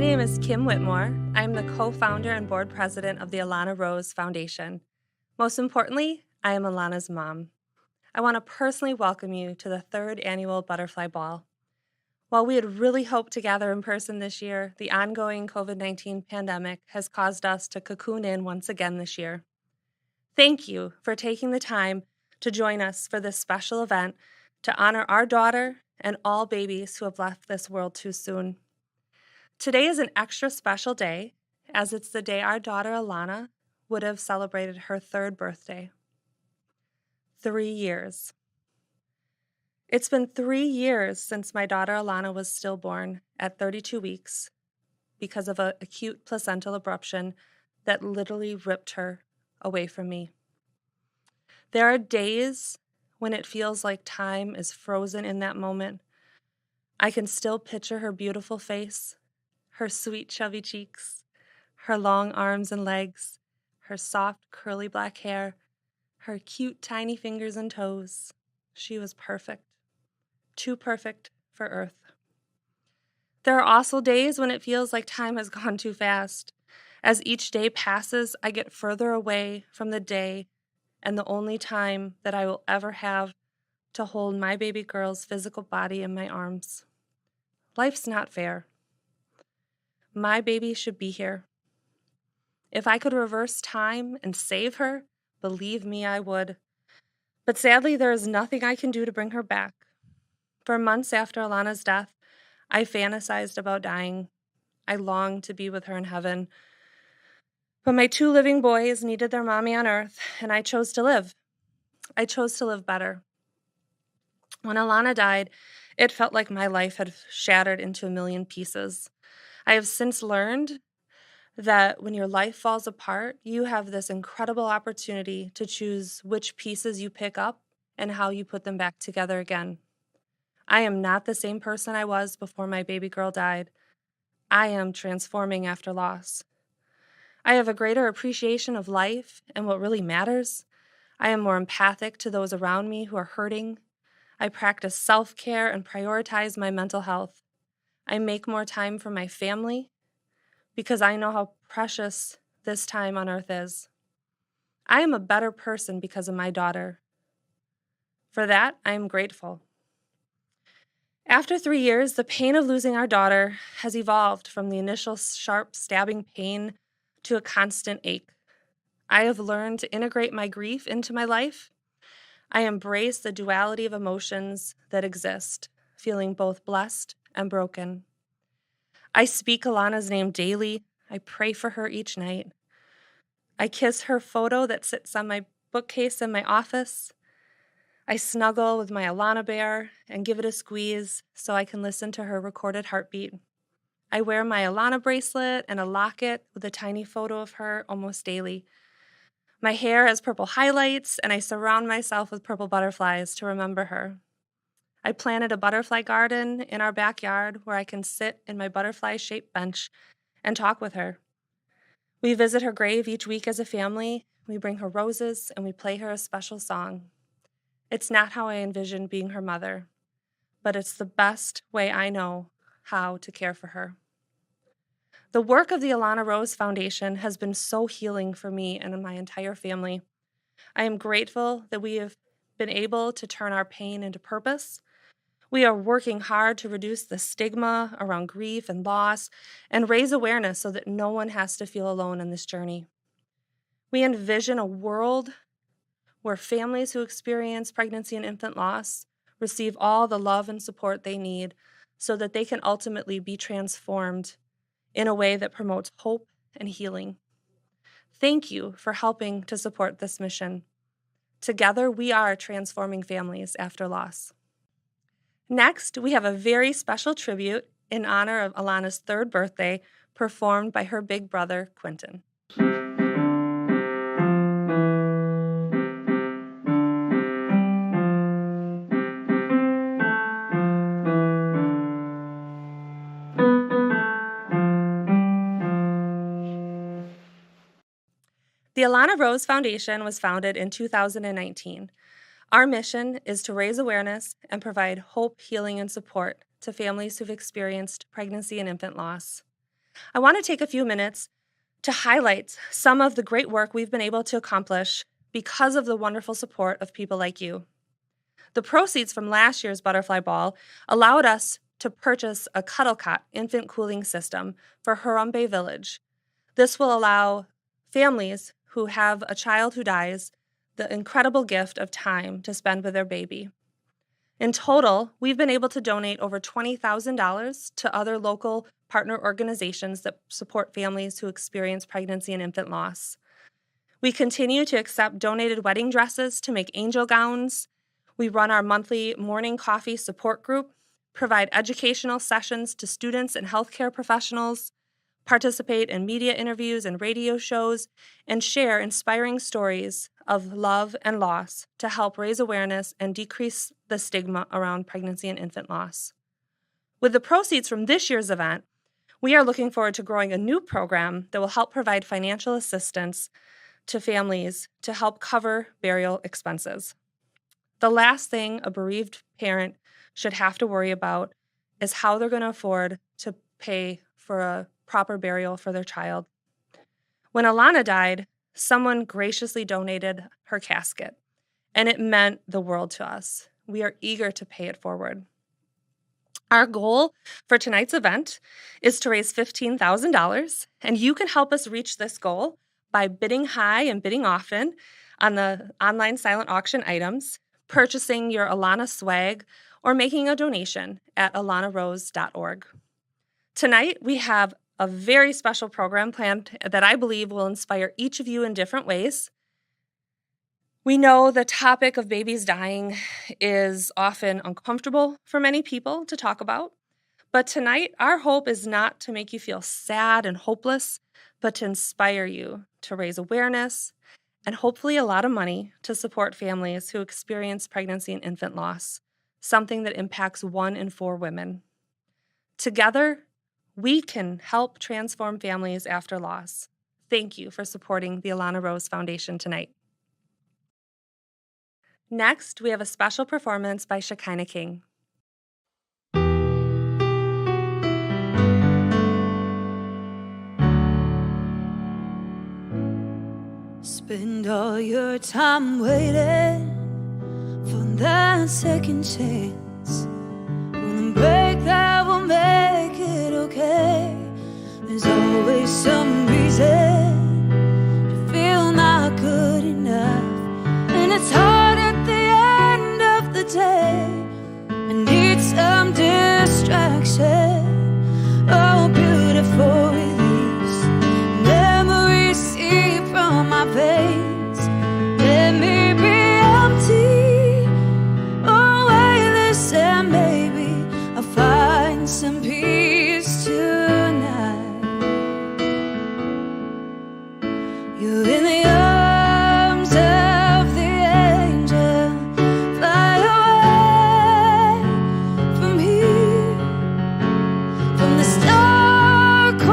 name is Kim Whitmore. I'm the co-founder and board president of the Alana Rose Foundation. Most importantly, I am Alana's mom. I want to personally welcome you to the 3rd annual Butterfly Ball. While we had really hoped to gather in person this year, the ongoing COVID-19 pandemic has caused us to cocoon in once again this year. Thank you for taking the time to join us for this special event to honor our daughter and all babies who have left this world too soon. Today is an extra special day, as it's the day our daughter Alana would have celebrated her 3rd birthday. 3 years. It's been 3 years since my daughter Alana was stillborn at 32 weeks because of an acute placental abruption that literally ripped her away from me. There are days when it feels like time is frozen in that moment. I can still picture her beautiful face, her sweet chubby cheeks, her long arms and legs, her soft curly black hair, her cute tiny fingers and toes. She was perfect. Too perfect for Earth. There are also days when it feels like time has gone too fast. As each day passes, I get further away from the day and the only time that I will ever have to hold my baby girl's physical body in my arms. Life's not fair. My baby should be here. If I could reverse time and save her, believe me, I would. But sadly, there is nothing I can do to bring her back. For months after Alana's death, I fantasized about dying. I longed to be with her in heaven. But my 2 living boys needed their mommy on Earth, and I chose to live. I chose to live better. When Alana died, it felt like my life had shattered into a million pieces. I have since learned that when your life falls apart, you have this incredible opportunity to choose which pieces you pick up and how you put them back together again. I am not the same person I was before my baby girl died. I am transforming after loss. I have a greater appreciation of life and what really matters. I am more empathic to those around me who are hurting. I practice self-care and prioritize my mental health. I make more time for my family because I know how precious this time on Earth is. I am a better person because of my daughter. For that, I am grateful. After 3 years, the pain of losing our daughter has evolved from the initial sharp stabbing pain to a constant ache. I have learned to integrate my grief into my life. I embrace the duality of emotions that exist, feeling both blessed and broken. I speak Alana's name daily. I pray for her each night. I kiss her photo that sits on my bookcase in my office. I snuggle with my Alana bear and give it a squeeze so I can listen to her recorded heartbeat. I wear my Alana bracelet and a locket with a tiny photo of her almost daily. My hair has purple highlights, and I surround myself with purple butterflies to remember her. I planted a butterfly garden in our backyard where I can sit in my butterfly-shaped bench and talk with her. We visit her grave each week as a family. We bring her roses, and we play her a special song. It's not how I envisioned being her mother, but it's the best way I know how to care for her. The work of the Alana Rose Foundation has been so healing for me and my entire family. I am grateful that we have been able to turn our pain into purpose. We are working hard to reduce the stigma around grief and loss and raise awareness so that no one has to feel alone in this journey. We envision a world where families who experience pregnancy and infant loss receive all the love and support they need so that they can ultimately be transformed in a way that promotes hope and healing. Thank you for helping to support this mission. Together, we are transforming families after loss. Next, we have a very special tribute in honor of Alana's 3rd birthday performed by her big brother, Quentin. The Alana Rose Foundation was founded in 2019. Our mission is to raise awareness and provide hope, healing, and support to families who've experienced pregnancy and infant loss. I want to take a few minutes to highlight some of the great work we've been able to accomplish because of the wonderful support of people like you. The proceeds from last year's Butterfly Ball allowed us to purchase a Cuddle Cot infant cooling system for Harambe Village. This will allow families who have a child who dies the incredible gift of time to spend with their baby. In total, we've been able to donate over $20,000 to other local partner organizations that support families who experience pregnancy and infant loss. We continue to accept donated wedding dresses to make angel gowns. We run our monthly morning coffee support group, provide educational sessions to students and healthcare professionals, participate in media interviews and radio shows, and share inspiring stories of love and loss to help raise awareness and decrease the stigma around pregnancy and infant loss. With the proceeds from this year's event, we are looking forward to growing a new program that will help provide financial assistance to families to help cover burial expenses. The last thing a bereaved parent should have to worry about is how they're going to afford to pay for a proper burial for their child. When Alana died, someone graciously donated her casket, and it meant the world to us. We are eager to pay it forward. Our goal for tonight's event is to raise $15,000, and you can help us reach this goal by bidding high and bidding often on the online silent auction items, purchasing your Alana swag, or making a donation at alanarose.org. Tonight, we have a very special program planned that I believe will inspire each of you in different ways. We know the topic of babies dying is often uncomfortable for many people to talk about, but tonight our hope is not to make you feel sad and hopeless, but to inspire you to raise awareness and hopefully a lot of money to support families who experience pregnancy and infant loss, something that impacts 1 in 4 women. Together, we can help transform families after loss. Thank you for supporting the Alana Rose Foundation tonight. Next, we have a special performance by Shekinah King. Spend all your time waiting for that second chance, for the break that will make it okay. There's always some reason to feel not good enough, and it's hard at the end of the day. I need some distraction. Oh, beautiful release, memories seep from my veins. Let me be empty. Oh, wait, listen, maybe I'll find some peace tonight. You're in the arms of the angel. Fly away from here, from the star-cold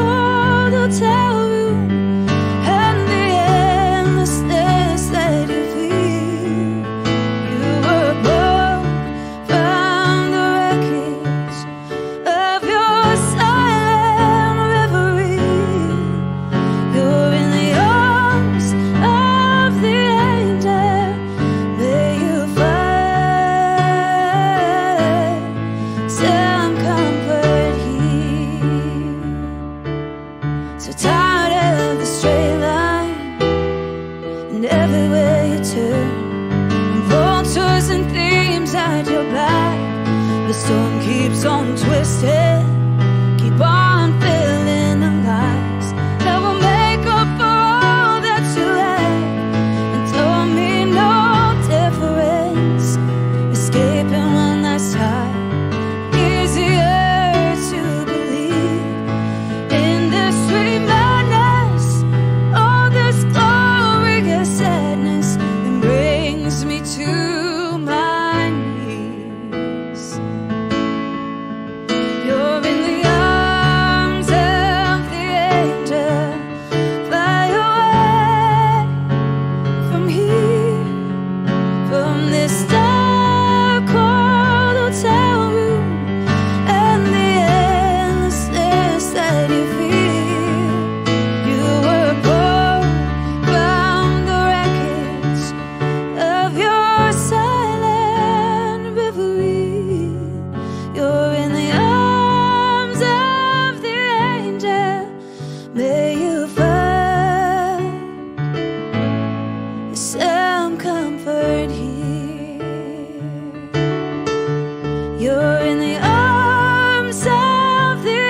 hotel room and the endlessness that you feel. You were born from the wreckage of your silent reverie. You're in the arms of the angel. May you find some comfort here. So tired of the straight line, and everywhere you turn, and vultures and themes at your back. The storm keeps on twisting, keep on filling the lies that will make up for all that you lack, and don't mean no difference. Escaping one last time, easier to believe in this sweet madness. All this glorious sadness that brings me to my knees. You're in the arms of the angel. Fly away from here, from this star-cold hotel room and the endlessness that you feel. comfort here. You're in the arms of the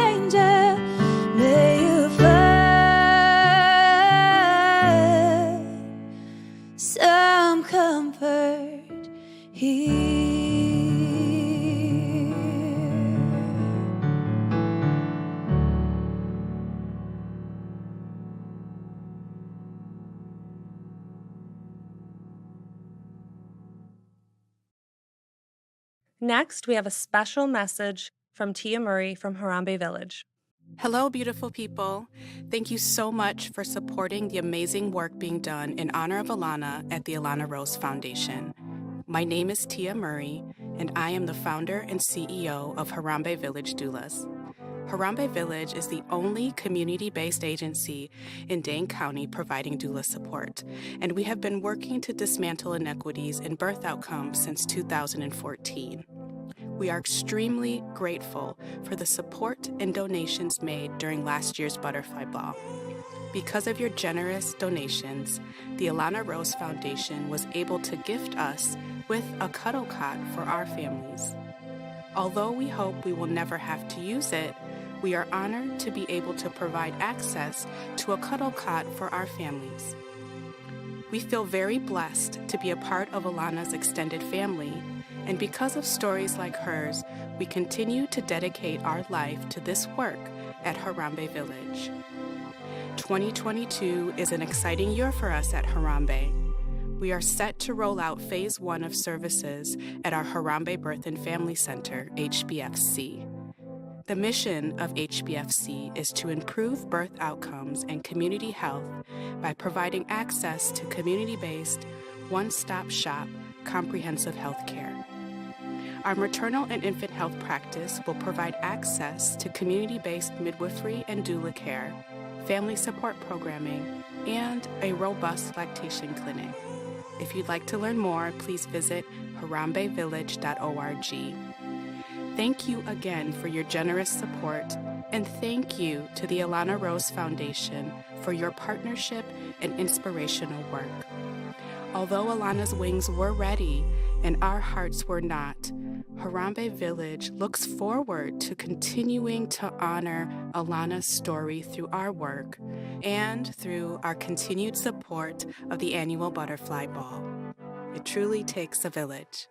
angel. May you find some comfort here. Next, we have a special message from Tia Murray from Harambe Village. Hello, beautiful people. Thank you so much for supporting the amazing work being done in honor of Alana at the Alana Rose Foundation. My name is Tia Murray, and I am the founder and CEO of Harambe Village Doulas. Harambe Village is the only community-based agency in Dane County providing doula support, and we have been working to dismantle inequities in birth outcomes since 2014. We are extremely grateful for the support and donations made during last year's Butterfly Ball. Because of your generous donations, the Alana Rose Foundation was able to gift us with a cuddle cot for our families. Although we hope we will never have to use it, we are honored to be able to provide access to a cuddle cot for our families. We feel very blessed to be a part of Alana's extended family, and because of stories like hers, we continue to dedicate our life to this work at Harambe Village. 2022 is an exciting year for us at Harambe. We are set to roll out Phase 1 of services at our Harambe Birth and Family Center, HBFC. The mission of HBFC is to improve birth outcomes and community health by providing access to community-based, one-stop shop, comprehensive health care. Our maternal and infant health practice will provide access to community-based midwifery and doula care, family support programming, and a robust lactation clinic. If you'd like to learn more, please visit harambevillage.org. Thank you again for your generous support, and thank you to the Alana Rose Foundation for your partnership and inspirational work. Although Alana's wings were ready and our hearts were not, Harambe Village looks forward to continuing to honor Alana's story through our work and through our continued support of the annual Butterfly Ball. It truly takes a village.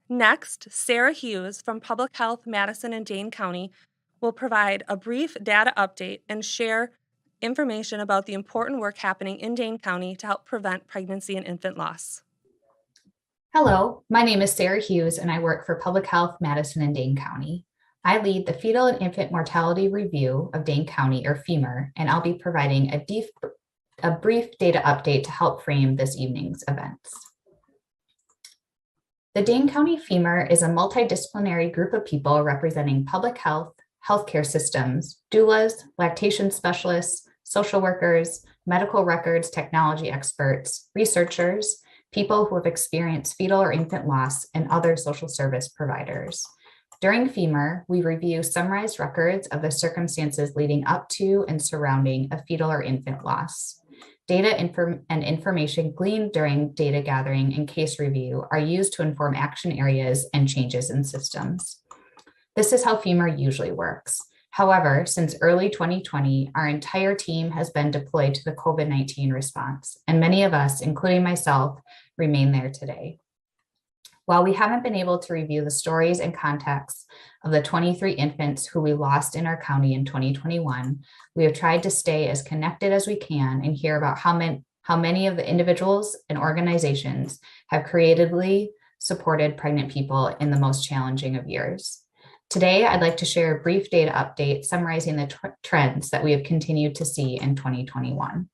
Next, Sarah Hughes from Public Health Madison and Dane County will provide a brief data update and share information about the important work happening in Dane County to help prevent pregnancy and infant loss. Hello, my name is Sarah Hughes and I work for Public Health Madison and Dane County. I lead the Fetal and Infant Mortality Review of Dane County, or FEMR, and I'll be providing a brief data update to help frame this evening's events. The Dane County FEMR is a multidisciplinary group of people representing public health, healthcare systems, doulas, lactation specialists, social workers, medical records technology experts, researchers, people who have experienced fetal or infant loss, and other social service providers. During FEMR, we review summarized records of the circumstances leading up to and surrounding a fetal or infant loss. Data and information gleaned during data gathering and case review are used to inform action areas and changes in systems. This is how FEMR usually works. However, since early 2020, our entire team has been deployed to the COVID-19 response, and many of us, including myself, remain there today. While we haven't been able to review the stories and contexts of the 23 infants who we lost in our county in 2021, we have tried to stay as connected as we can and hear about how many of the individuals and organizations have creatively supported pregnant people in the most challenging of years. Today, I'd like to share a brief data update summarizing the trends that we have continued to see in 2021.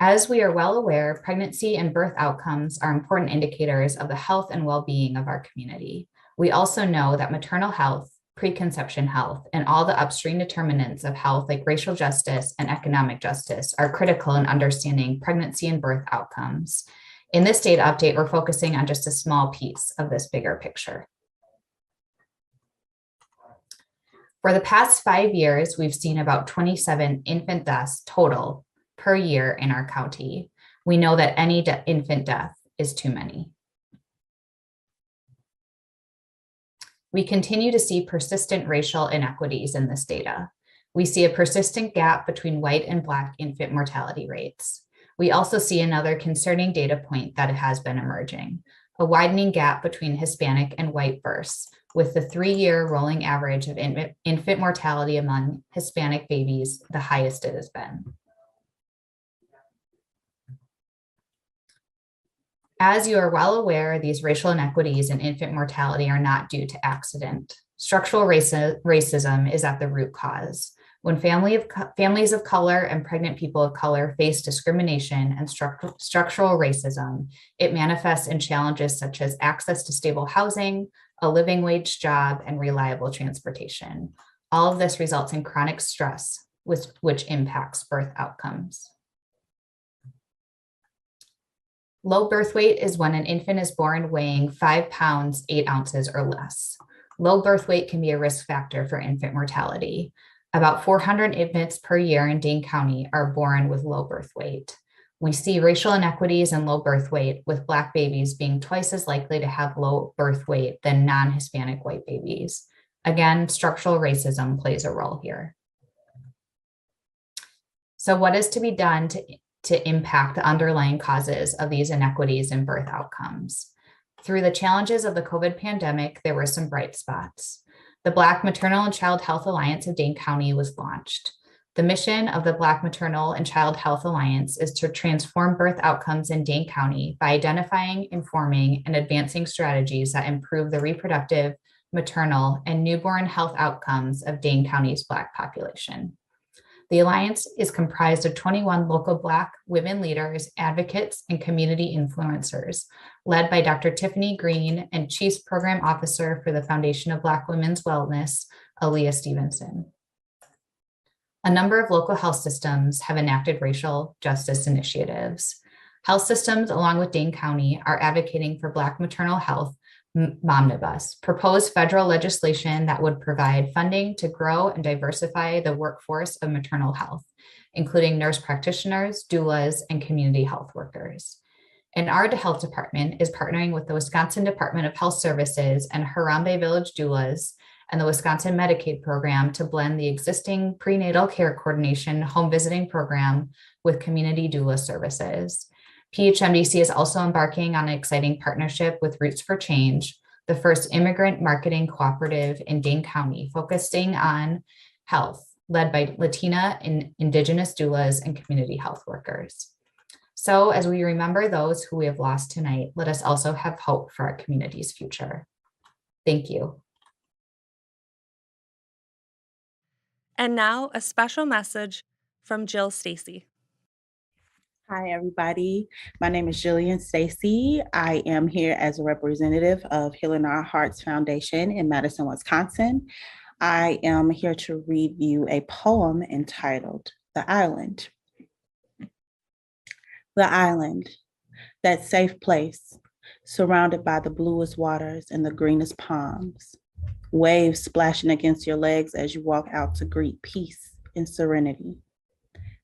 As we are well aware, pregnancy and birth outcomes are important indicators of the health and well-being of our community. We also know that maternal health, preconception health, and all the upstream determinants of health like racial justice and economic justice are critical in understanding pregnancy and birth outcomes. In this data update, we're focusing on just a small piece of this bigger picture. For the past 5 years, we've seen about 27 infant deaths total per year in our county. We know that any infant death is too many. We continue to see persistent racial inequities in this data. We see a persistent gap between white and Black infant mortality rates. We also see another concerning data point that has been emerging, a widening gap between Hispanic and white births, with the 3-year rolling average of infant mortality among Hispanic babies the highest it has been. As you are well aware, these racial inequities in infant mortality are not due to accident. Structural racism is at the root cause. When families of color and pregnant people of color face discrimination and structural racism, it manifests in challenges such as access to stable housing, a living wage job, and reliable transportation. All of this results in chronic stress, which impacts birth outcomes. Low birth weight is when an infant is born weighing 5 pounds, 8 ounces or less. Low birth weight can be a risk factor for infant mortality. About 400 infants per year in Dane County are born with low birth weight. We see racial inequities in low birth weight, with Black babies being twice as likely to have low birth weight than non-Hispanic white babies. Again, structural racism plays a role here. So what is to be done to impact the underlying causes of these inequities in birth outcomes? Through the challenges of the COVID pandemic, there were some bright spots. The Black Maternal and Child Health Alliance of Dane County was launched. The mission of the Black Maternal and Child Health Alliance is to transform birth outcomes in Dane County by identifying, informing, and advancing strategies that improve the reproductive, maternal, and newborn health outcomes of Dane County's Black population. The Alliance is comprised of 21 local Black women leaders, advocates, and community influencers, led by Dr. Tiffany Green and Chief Program Officer for the Foundation of Black Women's Wellness, Aaliyah Stevenson. A number of local health systems have enacted racial justice initiatives. Health systems, along with Dane County, are advocating for Black maternal health Momnibus, proposed federal legislation that would provide funding to grow and diversify the workforce of maternal health, including nurse practitioners, doulas, and community health workers. And our health department is partnering with the Wisconsin Department of Health Services and Harambe Village doulas and the Wisconsin Medicaid program to blend the existing prenatal care coordination home visiting program with community doula services. PHMDC is also embarking on an exciting partnership with Roots for Change, the first immigrant marketing cooperative in Dane County, focusing on health, led by Latina and Indigenous doulas and community health workers. So as we remember those who we have lost tonight, let us also have hope for our community's future. Thank you. And now a special message from Jill Stacy. Hi, everybody. My name is Jillian Stacy. I am here as a representative of Healing Our Hearts Foundation in Madison, Wisconsin. I am here to read you a poem entitled The Island. The island, that safe place, surrounded by the bluest waters and the greenest palms, waves splashing against your legs as you walk out to greet peace and serenity.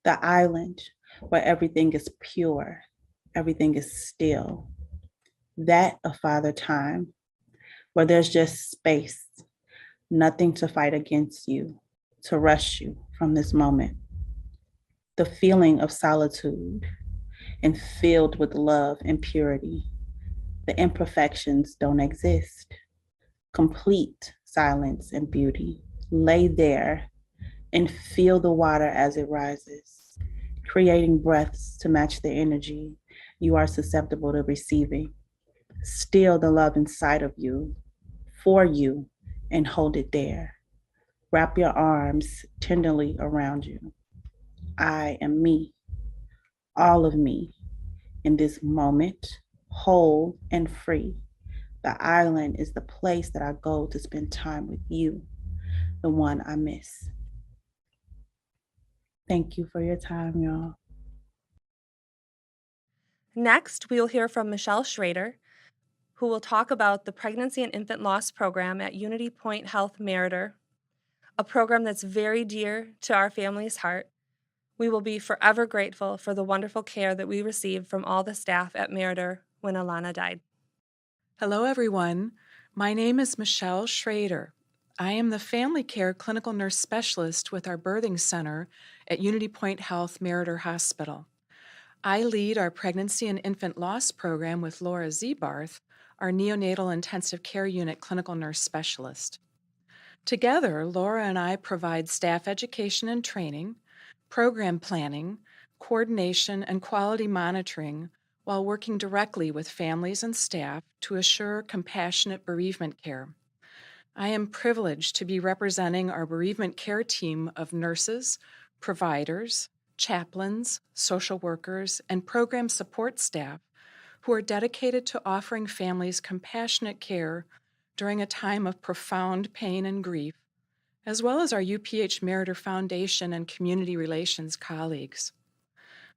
The island, where everything is pure, everything is still. That a father time, where there's just space, nothing to fight against you, to rush you from this moment. The feeling of solitude and filled with love and purity. The imperfections don't exist. Complete silence and beauty. Lay there and feel the water as it rises, creating breaths to match the energy you are susceptible to receiving. Still the love inside of you, for you, and hold it there. Wrap your arms tenderly around you. I am me, all of me, in this moment, whole and free. The island is the place that I go to spend time with you, the one I miss. Thank you for your time, y'all. Next, we will hear from Michelle Schrader, who will talk about the Pregnancy and Infant Loss Program at Unity Point Health Meriter, a program that's very dear to our family's heart. We will be forever grateful for the wonderful care that we received from all the staff at Meritor when Alana died. Hello, everyone. My name is Michelle Schrader. I am the Family Care Clinical Nurse Specialist with our birthing center at Unity Point Health Meritor Hospital. I lead our Pregnancy and Infant Loss Program with Laura Zebarth, our Neonatal Intensive Care Unit Clinical Nurse Specialist. Together, Laura and I provide staff education and training, program planning, coordination, and quality monitoring while working directly with families and staff to assure compassionate bereavement care. I am privileged to be representing our bereavement care team of nurses, providers, chaplains, social workers, and program support staff who are dedicated to offering families compassionate care during a time of profound pain and grief, as well as our UPH Meritor Foundation and Community Relations colleagues.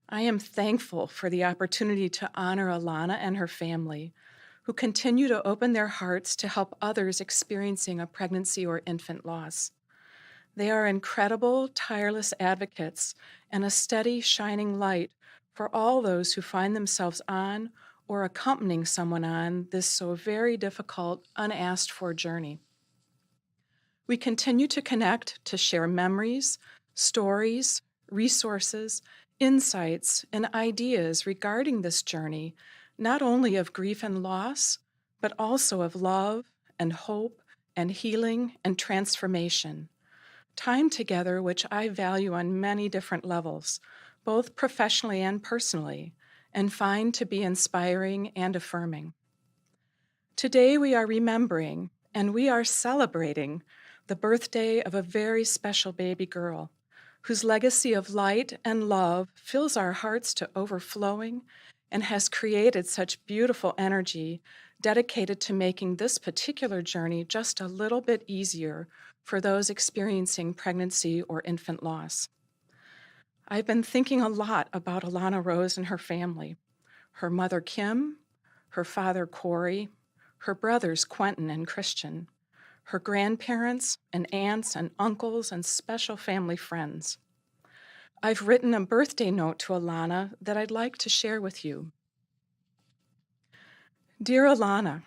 I am thankful for the opportunity to honor Alana and her family, who continue to open their hearts to help others experiencing a pregnancy or infant loss. They are incredible, tireless advocates and a steady, shining light for all those who find themselves on or accompanying someone on this so very difficult, unasked for journey. We continue to connect to share memories, stories, resources, insights, and ideas regarding this journey, not only of grief and loss, but also of love and hope and healing and transformation. Time together, which I value on many different levels, both professionally and personally, and find to be inspiring and affirming. Today we are remembering and we are celebrating the birthday of a very special baby girl whose legacy of light and love fills our hearts to overflowing and has created such beautiful energy dedicated to making this particular journey just a little bit easier for those experiencing pregnancy or infant loss. I've been thinking a lot about Alana Rose and her family, her mother Kim, her father Corey, her brothers Quentin and Christian, her grandparents and aunts and uncles and special family friends. I've written a birthday note to Alana that I'd like to share with you. Dear Alana,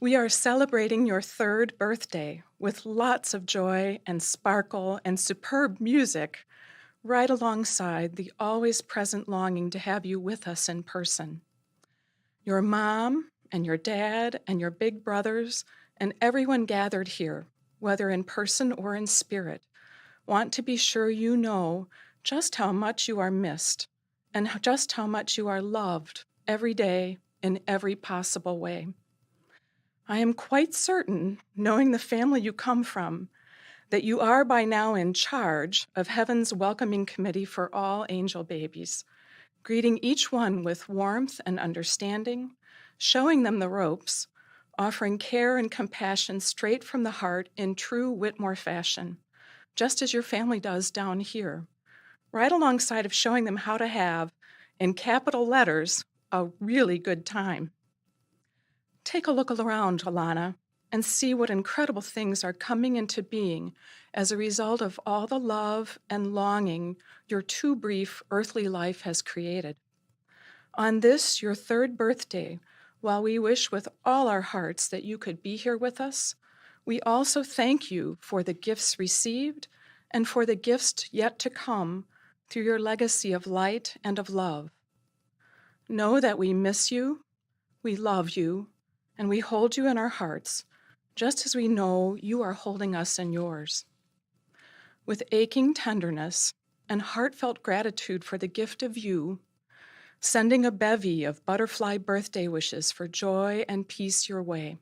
we are celebrating your 3rd birthday with lots of joy and sparkle and superb music, right alongside the always present longing to have you with us in person. Your mom and your dad and your big brothers and everyone gathered here, whether in person or in spirit, want to be sure you know just how much you are missed and just how much you are loved every day in every possible way. I am quite certain, knowing the family you come from, that you are by now in charge of Heaven's welcoming committee for all angel babies, greeting each one with warmth and understanding, showing them the ropes, offering care and compassion straight from the heart in true Whitmore fashion, just as your family does down here, right alongside of showing them how to have, in capital letters, a really good time. Take a look around, Alana, and see what incredible things are coming into being as a result of all the love and longing your too brief earthly life has created. On this, your 3rd birthday, while we wish with all our hearts that you could be here with us, we also thank you for the gifts received and for the gifts yet to come through your legacy of light and of love. Know that we miss you, we love you, and we hold you in our hearts, just as we know you are holding us in yours. With aching tenderness and heartfelt gratitude for the gift of you, sending a bevy of butterfly birthday wishes for joy and peace your way.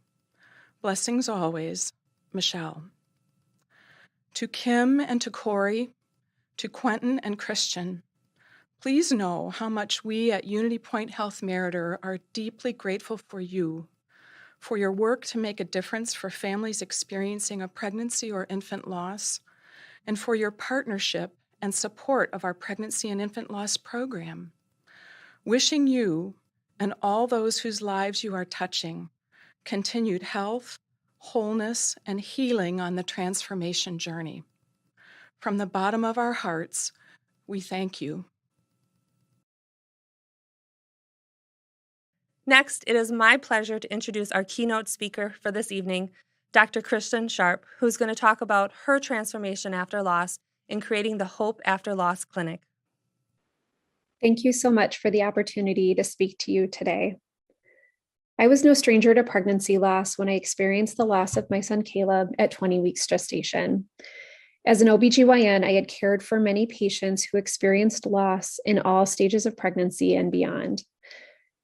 Blessings always, Michelle. To Kim and to Corey, to Quentin and Christian, please know how much we at Unity Point Health Meritor are deeply grateful for you, for your work to make a difference for families experiencing a pregnancy or infant loss, and for your partnership and support of our pregnancy and infant loss program. Wishing you and all those whose lives you are touching continued health, wholeness, and healing on the transformation journey. From the bottom of our hearts, we thank you. Next, it is my pleasure to introduce our keynote speaker for this evening, Dr. Kristen Sharp, who's going to talk about her transformation after loss in creating the Hope After Loss Clinic. Thank you so much for the opportunity to speak to you today. I was no stranger to pregnancy loss when I experienced the loss of my son Caleb at 20 weeks gestation. As an OBGYN, I had cared for many patients who experienced loss in all stages of pregnancy and beyond.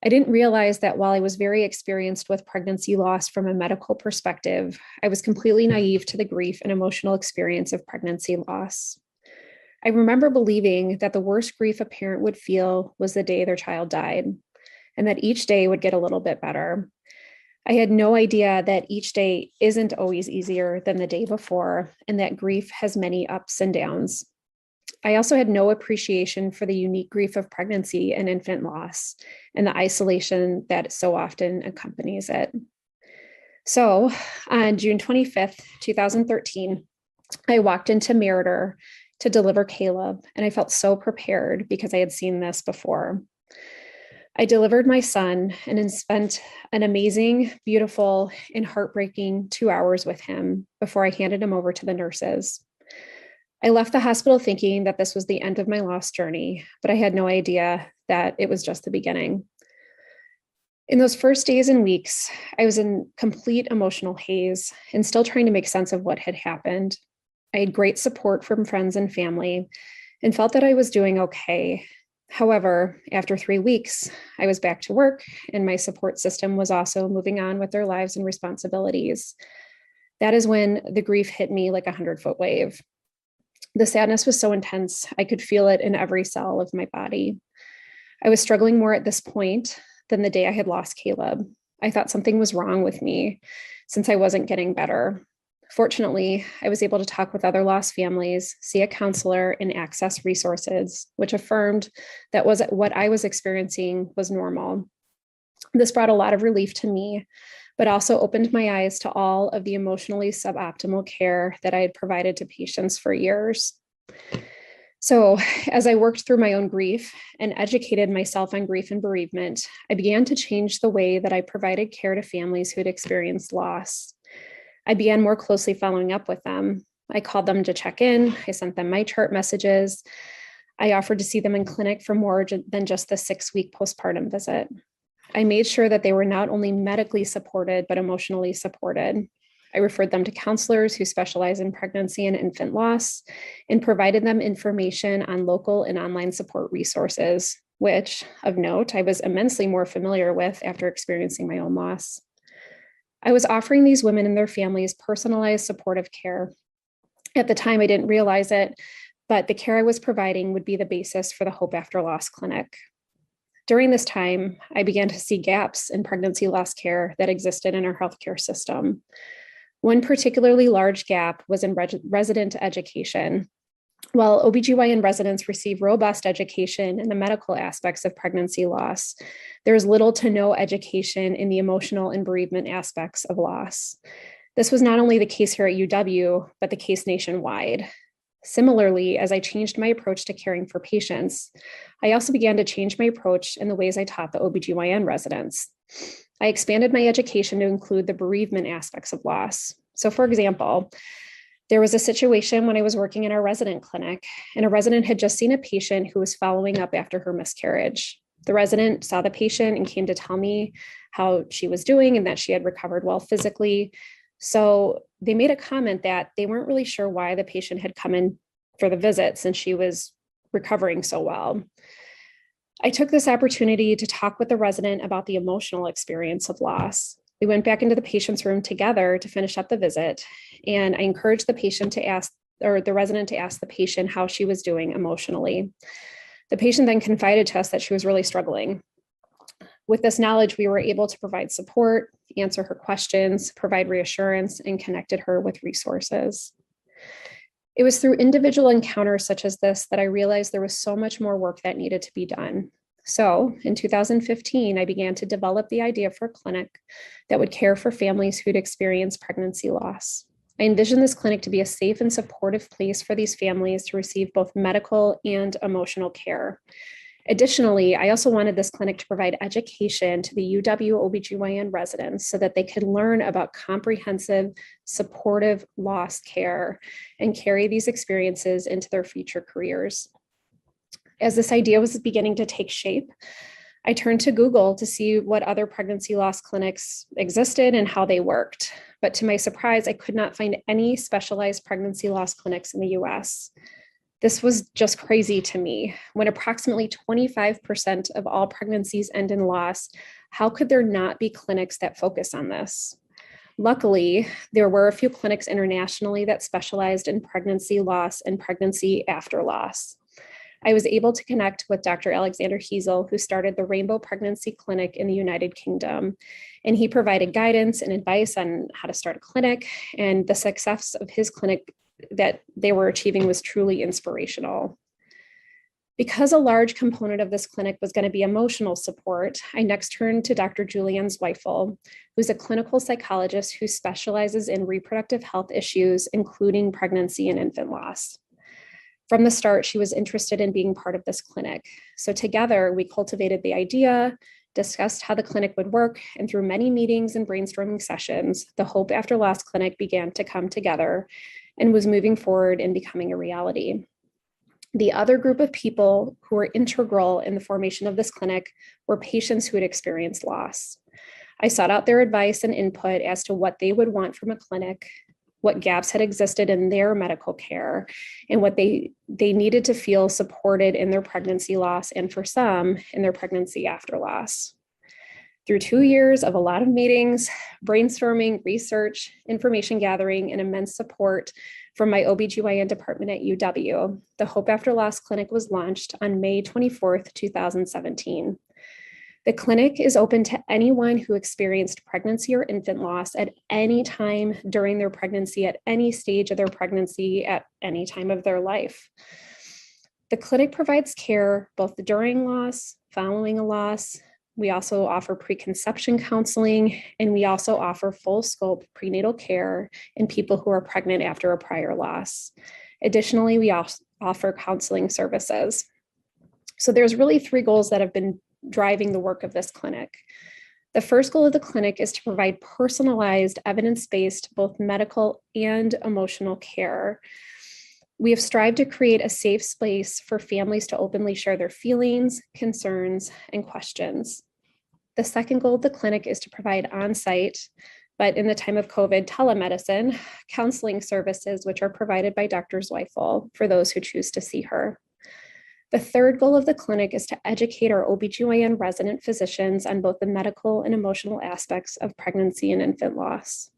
I didn't realize that while I was very experienced with pregnancy loss from a medical perspective, I was completely naive to the grief and emotional experience of pregnancy loss. I remember believing that the worst grief a parent would feel was the day their child died, and that each day would get a little bit better. I had no idea that each day isn't always easier than the day before, and that grief has many ups and downs. I also had no appreciation for the unique grief of pregnancy and infant loss and the isolation that so often accompanies it. So on June 25th, 2013, I walked into Meritor to deliver Caleb, and I felt so prepared because I had seen this before. I delivered my son and then spent an amazing, beautiful, and heartbreaking 2 hours with him before I handed him over to the nurses. I left the hospital thinking that this was the end of my loss journey, but I had no idea that it was just the beginning. In those first days and weeks, I was in complete emotional haze and still trying to make sense of what had happened. I had great support from friends and family and felt that I was doing okay. However, after 3 weeks, I was back to work and my support system was also moving on with their lives and responsibilities. That is when the grief hit me like a 100-foot wave. The sadness was so intense, I could feel it in every cell of my body. I was struggling more at this point than the day I had lost Caleb. I thought something was wrong with me since I wasn't getting better. Fortunately, I was able to talk with other lost families, see a counselor, and access resources, which affirmed that what I was experiencing was normal. This brought a lot of relief to me, but also opened my eyes to all of the emotionally suboptimal care that I had provided to patients for years. So, as I worked through my own grief and educated myself on grief and bereavement, I began to change the way that I provided care to families who had experienced loss. I began more closely following up with them. I called them to check in. I sent them my chart messages. I offered to see them in clinic for more than just the 6-week postpartum visit. I made sure that they were not only medically supported, but emotionally supported. I referred them to counselors who specialize in pregnancy and infant loss and provided them information on local and online support resources, which, of note, I was immensely more familiar with after experiencing my own loss. I was offering these women and their families personalized supportive care. At the time, I didn't realize it, but the care I was providing would be the basis for the Hope After Loss Clinic. During this time, I began to see gaps in pregnancy loss care that existed in our healthcare system. One particularly large gap was in resident education. While OBGYN residents receive robust education in the medical aspects of pregnancy loss, there is little to no education in the emotional and bereavement aspects of loss. This was not only the case here at UW, but the case nationwide. Similarly, as I changed my approach to caring for patients, I also began to change my approach in the ways I taught the OBGYN residents. I expanded my education to include the bereavement aspects of loss. So, for example, there was a situation when I was working in our resident clinic, and a resident had just seen a patient who was following up after her miscarriage. The resident saw the patient and came to tell me how she was doing and that she had recovered well physically. So they made a comment that they weren't really sure why the patient had come in for the visit since she was recovering so well. I took this opportunity to talk with the resident about the emotional experience of loss. We went back into the patient's room together to finish up the visit, and I encouraged the resident to ask the patient how she was doing emotionally. The patient then confided to us that she was really struggling. With this knowledge, we were able to provide support, answer her questions, provide reassurance, and connected her with resources. It was through individual encounters such as this that I realized there was so much more work that needed to be done. So in 2015, I began to develop the idea for a clinic that would care for families who'd experienced pregnancy loss. I envision this clinic to be a safe and supportive place for these families to receive both medical and emotional care. Additionally, I also wanted this clinic to provide education to the UW OBGYN residents so that they could learn about comprehensive, supportive loss care and carry these experiences into their future careers. As this idea was beginning to take shape, I turned to Google to see what other pregnancy loss clinics existed and how they worked. But to my surprise, I could not find any specialized pregnancy loss clinics in the US. This was just crazy to me. When approximately 25% of all pregnancies end in loss, how could there not be clinics that focus on this? Luckily, there were a few clinics internationally that specialized in pregnancy loss and pregnancy after loss. I was able to connect with Dr. Alexander Hiesel, who started the Rainbow Pregnancy Clinic in the United Kingdom. And he provided guidance and advice on how to start a clinic, and the success of his clinic that they were achieving was truly inspirational. Because a large component of this clinic was going to be emotional support, I next turned to Dr. Julianne Zweifel, who's a clinical psychologist who specializes in reproductive health issues, including pregnancy and infant loss. From the start, she was interested in being part of this clinic. So together, we cultivated the idea, discussed how the clinic would work, and through many meetings and brainstorming sessions, the Hope After Loss Clinic began to come together and was moving forward and becoming a reality. The other group of people who were integral in the formation of this clinic were patients who had experienced loss. I sought out their advice and input as to what they would want from a clinic, what gaps had existed in their medical care, and what they needed to feel supported in their pregnancy loss, and for some, in their pregnancy after loss. Through 2 years of a lot of meetings, brainstorming, research, information gathering, and immense support from my OBGYN department at UW, the Hope After Loss Clinic was launched on May 24th, 2017. The clinic is open to anyone who experienced pregnancy or infant loss at any time during their pregnancy, at any stage of their pregnancy, at any time of their life. The clinic provides care both during loss, following a loss. We also offer preconception counseling, and we also offer full scope prenatal care in people who are pregnant after a prior loss. Additionally, we offer counseling services. So there's really 3 goals that have been driving the work of this clinic. The first goal of the clinic is to provide personalized, evidence-based, both medical and emotional care. We have strived to create a safe space for families to openly share their feelings, concerns, and questions. The second goal of the clinic is to provide on-site, but in the time of COVID, telemedicine, counseling services, which are provided by Dr. Zweifel for those who choose to see her. The third goal of the clinic is to educate our OBGYN resident physicians on both the medical and emotional aspects of pregnancy and infant loss.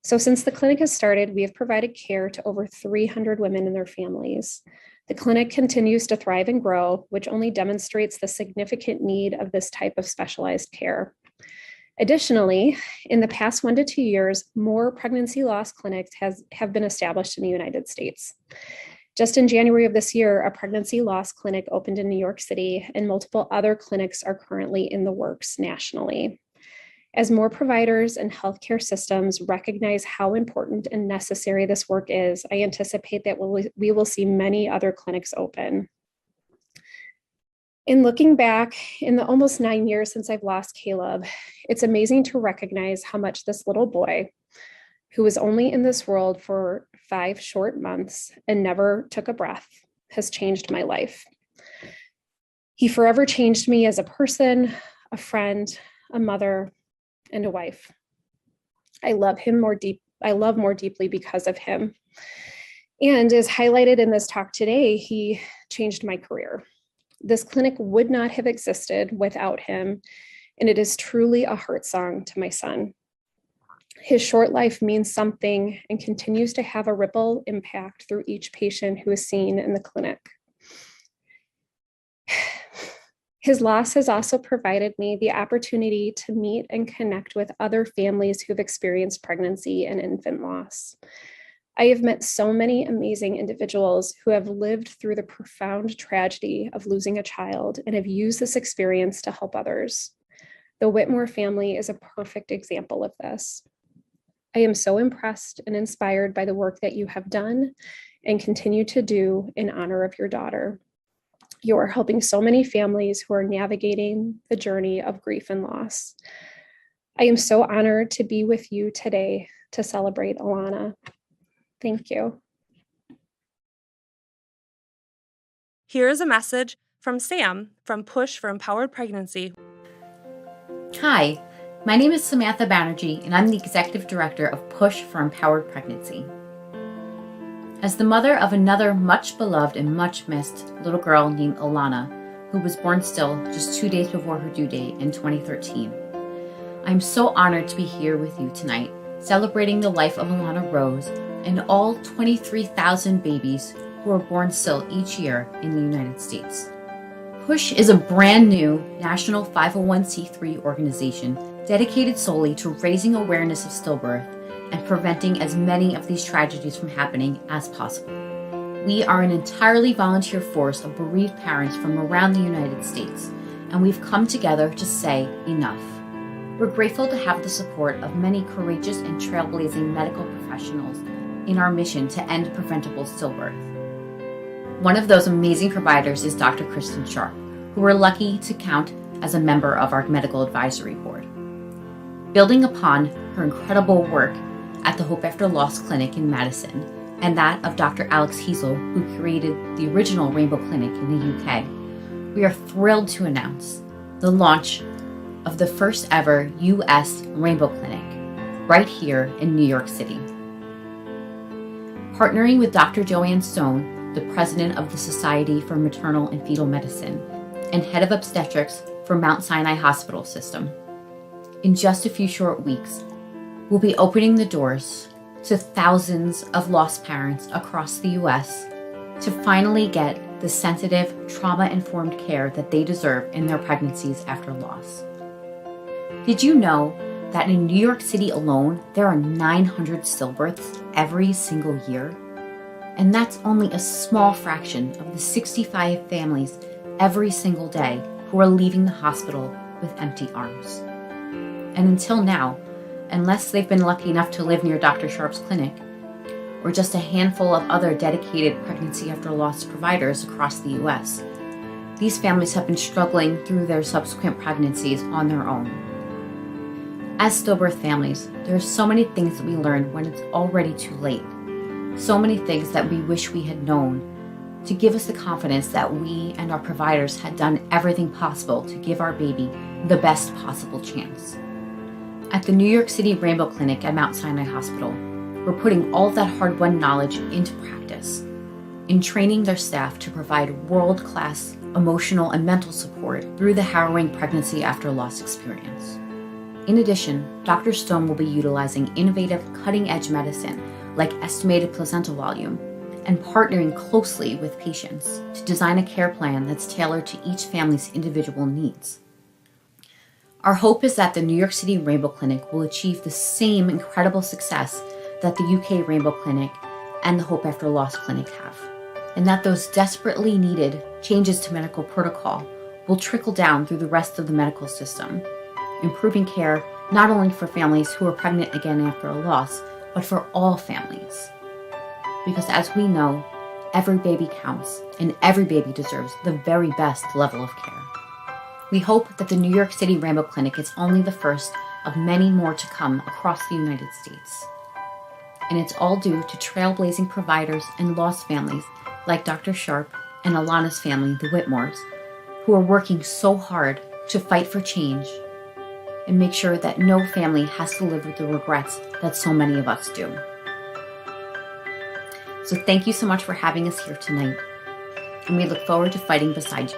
So since the clinic has started, we have provided care to over 300 women and their families. The clinic continues to thrive and grow, which only demonstrates the significant need of this type of specialized care. Additionally, in the past 1 to 2 years, more pregnancy loss clinics have been established in the United States. Just in January of this year, a pregnancy loss clinic opened in New York City, and multiple other clinics are currently in the works nationally. As more providers and healthcare systems recognize how important and necessary this work is, I anticipate that we will see many other clinics open. In looking back, in the almost 9 years since I've lost Caleb, it's amazing to recognize how much this little boy, who was only in this world for 5 short months and never took a breath, has changed my life. He forever changed me as a person, a friend, a mother, and a wife. I love more deeply because of him. And as highlighted in this talk today, he changed my career. This clinic would not have existed without him, and it is truly a heart song to my son. His short life means something and continues to have a ripple impact through each patient who is seen in the clinic. His loss has also provided me the opportunity to meet and connect with other families who've experienced pregnancy and infant loss. I have met so many amazing individuals who have lived through the profound tragedy of losing a child and have used this experience to help others. The Whitmore family is a perfect example of this. I am so impressed and inspired by the work that you have done and continue to do in honor of your daughter. You are helping so many families who are navigating the journey of grief and loss. I am so honored to be with you today to celebrate Alana. Thank you. Here is a message from Sam from Push for Empowered Pregnancy. Hi, my name is Samantha Banerjee, and I'm the Executive Director of Push for Empowered Pregnancy. As the mother of another much beloved and much missed little girl named Alana, who was born still just 2 days before her due date in 2013, I'm so honored to be here with you tonight, celebrating the life of Alana Rose and all 23,000 babies who are born still each year in the United States. Push is a brand new national 501c3 organization dedicated solely to raising awareness of stillbirth and preventing as many of these tragedies from happening as possible. We are an entirely volunteer force of bereaved parents from around the United States, and we've come together to say enough. We're grateful to have the support of many courageous and trailblazing medical professionals in our mission to end preventable stillbirth. One of those amazing providers is Dr. Kristen Sharp, who we're lucky to count as a member of our medical advisory board. Building upon her incredible work at the Hope After Loss Clinic in Madison and that of Dr. Alex Heasel, who created the original Rainbow Clinic in the UK, we are thrilled to announce the launch of the first ever US Rainbow Clinic right here in New York City. Partnering with Dr. Joanne Stone, the president of the Society for Maternal and Fetal Medicine and head of obstetrics for Mount Sinai Hospital System, in just a few short weeks, we'll be opening the doors to thousands of lost parents across the US to finally get the sensitive, trauma-informed care that they deserve in their pregnancies after loss. Did you know that in New York City alone, there are 900 stillbirths every single year? And that's only a small fraction of the 65 families every single day who are leaving the hospital with empty arms. And until now, unless they've been lucky enough to live near Dr. Sharp's clinic, or just a handful of other dedicated pregnancy after loss providers across the US, these families have been struggling through their subsequent pregnancies on their own. As stillbirth families, there are so many things that we learn when it's already too late. So many things that we wish we had known to give us the confidence that we and our providers had done everything possible to give our baby the best possible chance. At the New York City Rainbow Clinic at Mount Sinai Hospital, we're putting all of that hard-won knowledge into practice, in training their staff to provide world-class emotional and mental support through the harrowing pregnancy after loss experience. In addition, Dr. Stone will be utilizing innovative, cutting-edge medicine like estimated placental volume and partnering closely with patients to design a care plan that's tailored to each family's individual needs. Our hope is that the New York City Rainbow Clinic will achieve the same incredible success that the UK Rainbow Clinic and the Hope After Loss Clinic have, and that those desperately needed changes to medical protocol will trickle down through the rest of the medical system, improving care not only for families who are pregnant again after a loss, but for all families. Because as we know, every baby counts and every baby deserves the very best level of care. We hope that the New York City Rainbow Clinic is only the first of many more to come across the United States. And it's all due to trailblazing providers and lost families like Dr. Sharp and Alana's family, the Whitmores, who are working so hard to fight for change and make sure that no family has to live with the regrets that so many of us do. So thank you so much for having us here tonight, and we look forward to fighting beside you.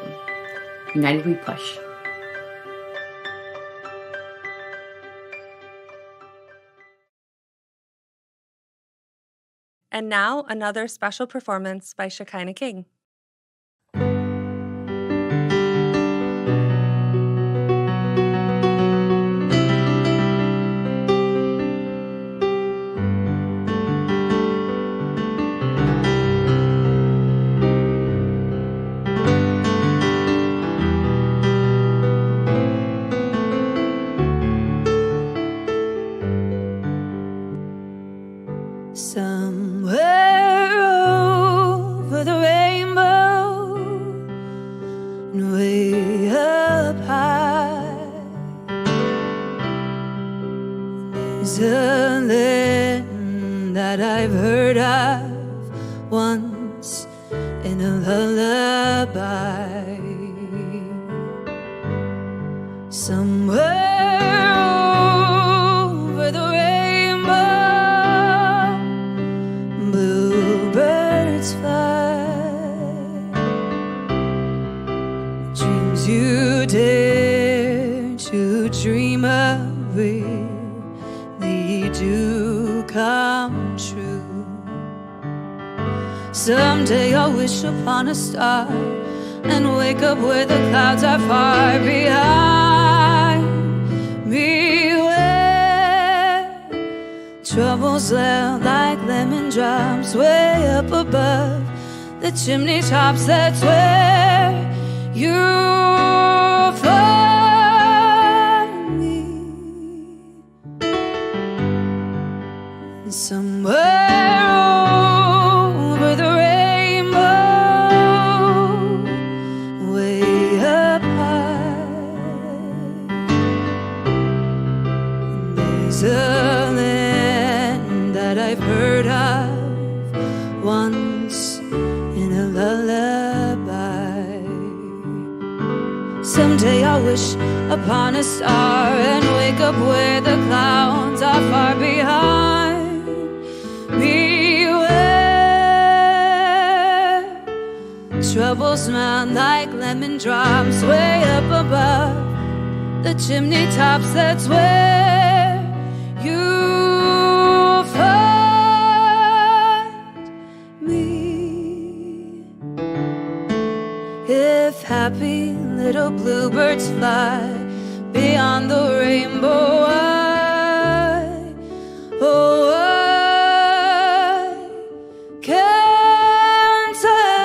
United we push. And now, another special performance by Shekinah King. a land that I've heard of once in a lullaby. Somewhere over the rainbow, bluebirds fly. Dreams you dare to dream of really do come true. Someday I'll wish upon a star and wake up where the clouds are far behind me, where troubles loud like lemon drops way up above the chimney tops. That's where you'll find me. Somewhere over the rainbow, way up high, there's a land that I've heard of once in a lullaby. Someday I'll wish upon a star and wake up where the clouds are far behind me, where troubles mount like lemon drops way up above the chimney tops. That's where you'll find me. If happy little bluebirds fly beyond the rainbow, oh, I can't tell.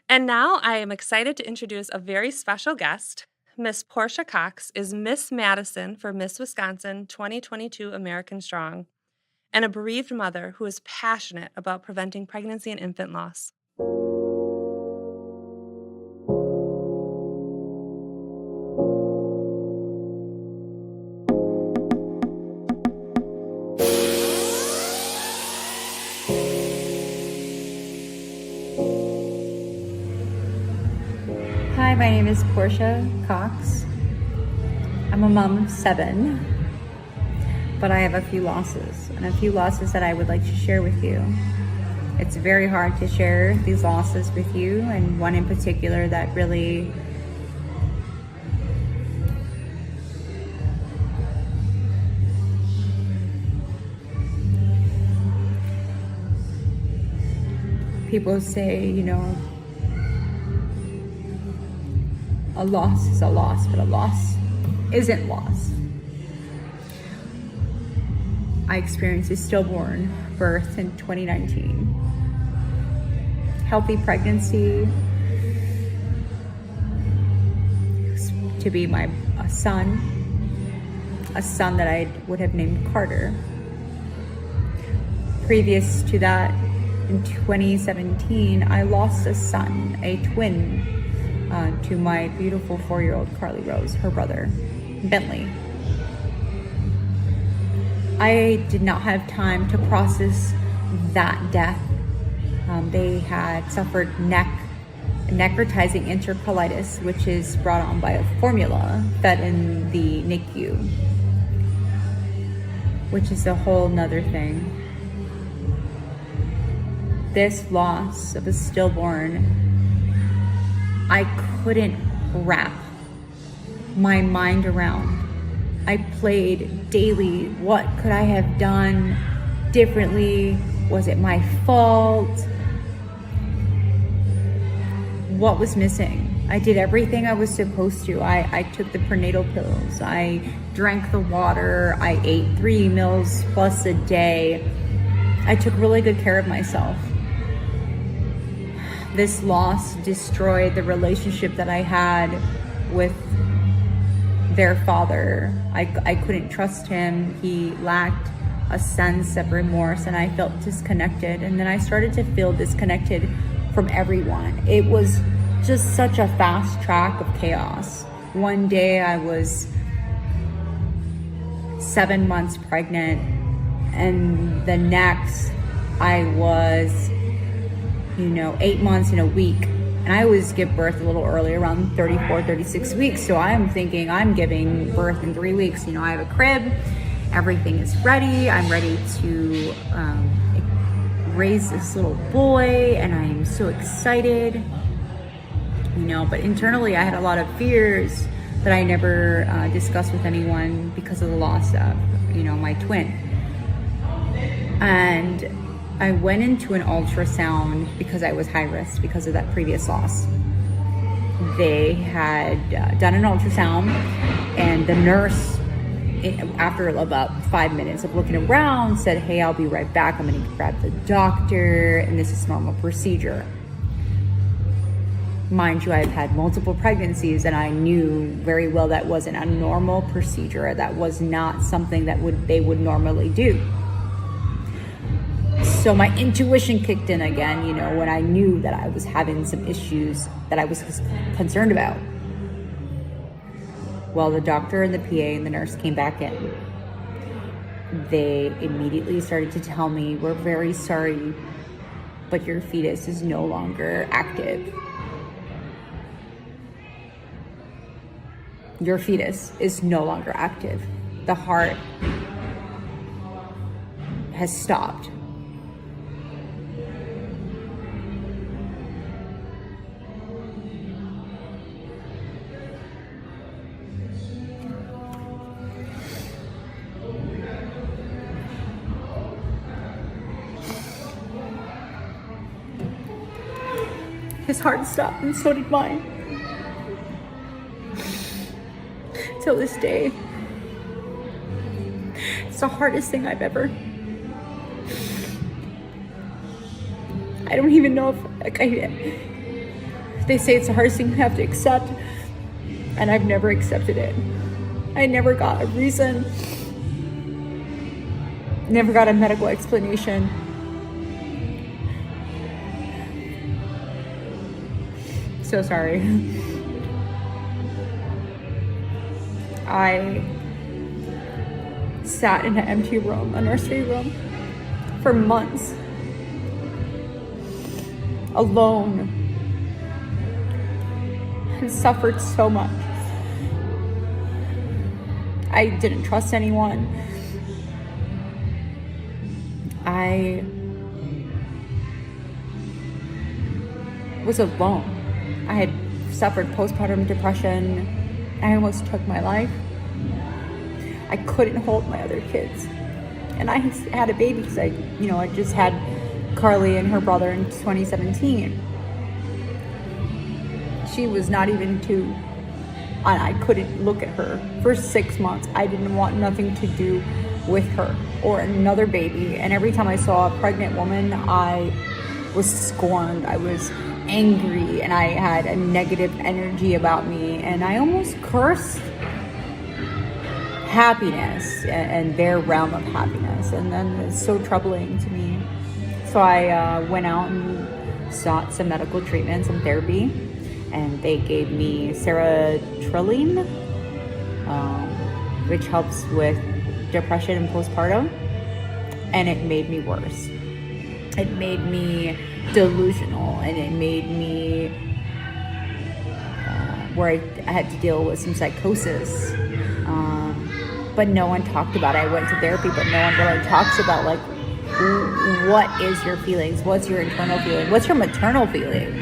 And now I am excited to introduce a very special guest. Miss Portia Cox is Miss Madison for Miss Wisconsin 2022 American Strong, and a bereaved mother who is passionate about preventing pregnancy and infant loss. Hi, my name is Portia Cox. I'm a mom of 7, but I have a few losses that I would like to share with you. It's very hard to share these losses with you, and one in particular that really people say, you know, a loss is a loss, but a loss isn't loss. I experienced a stillborn birth in 2019. Healthy pregnancy, to be a son that I would have named Carter. Previous to that, in 2017, I lost a son, a twin, to my beautiful 4-year-old Carly Rose, her brother, Bentley. I did not have time to process that death. They had suffered necrotizing enterocolitis, which is brought on by a formula fed in the NICU, which is a whole nother thing. This loss of a stillborn, I couldn't wrap my mind around. I played daily. What could I have done differently? Was it my fault? What was missing? I did everything I was supposed to. I took the prenatal pills. I drank the water. I ate 3 meals plus a day. I took really good care of myself. This loss destroyed the relationship that I had with their father. I couldn't trust him. He lacked a sense of remorse, and I felt disconnected. And then I started to feel disconnected from everyone. It was just such a fast track of chaos. One day I was 7 months pregnant, and the next I was 8 months in a week. And I always give birth a little early, around 34, 36 weeks. So I'm thinking I'm giving birth in 3 weeks. I have a crib, everything is ready. I'm ready to raise this little boy, and I am so excited. But internally I had a lot of fears that I never discussed with anyone because of the loss of, my twin. And I went into an ultrasound because I was high risk because of that previous loss. They had done an ultrasound, and the nurse, after about 5 minutes of looking around, said, "Hey, I'll be right back. I'm going to grab the doctor, and this is normal procedure." Mind you, I've had multiple pregnancies, and I knew very well that wasn't a normal procedure. That was not something that they would normally do. So my intuition kicked in again, when I knew that I was having some issues that I was concerned about. Well, the doctor and the PA and the nurse came back in. They immediately started to tell me, "We're very sorry, but your fetus is no longer active. Your fetus is no longer active. The heart has stopped." His heart stopped, and so did mine. Till this day, it's the hardest thing I've ever. I don't even know if they say it's the hardest thing you have to accept, and I've never accepted it. I never got a reason, never got a medical explanation. So sorry. I sat in an empty room, a nursery room, for months, alone, and suffered so much. I didn't trust anyone. I was alone. I had suffered postpartum depression. I almost took my life. I couldn't hold my other kids. And I had a baby because I just had Carly and her brother in 2017. She was not even 2. And I couldn't look at her for 6 months. I didn't want nothing to do with her or another baby. And every time I saw a pregnant woman, I was scorned. I was angry, and I had a negative energy about me, and I almost cursed happiness and their realm of happiness. And then it's so troubling to me. So I went out and sought some medical treatment, some therapy, and they gave me sertraline, which helps with depression and postpartum, and it made me worse. It made me delusional, and it made me where I had to deal with some psychosis, but no one talked about it. I went to therapy, but no one really talks about what is your feelings, what's your internal feeling, what's your maternal feeling,